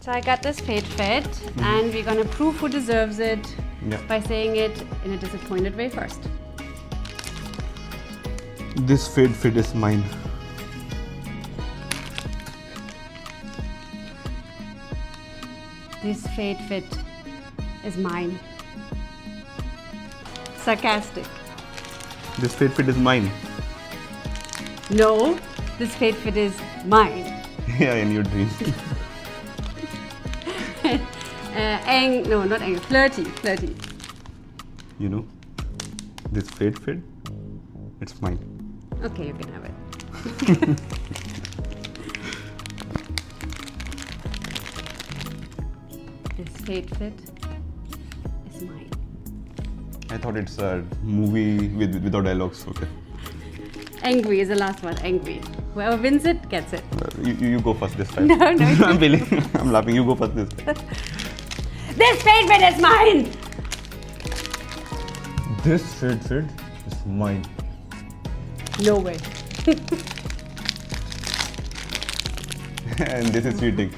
So I got this Fade Fit, and we're gonna prove who deserves it Yeah. by saying it in a disappointed way first. This Fade Fit is mine. This Fade Fit is mine. Sarcastic. This Fade Fit is mine. No, this Fade Fit is mine. Yeah, in your dream. No, not angry. Flirty. You know, this Fade Fit, it's mine. Okay, you can have it. This Fade Fit is mine. I thought it's a movie without dialogues. Okay. Angry is the last one. Angry. Whoever wins it gets it. You go first this time. No. I'm feeling. I'm laughing. You go first this time. This Fade Fit is mine. This Fade Fit is mine. No way. And this is cheating.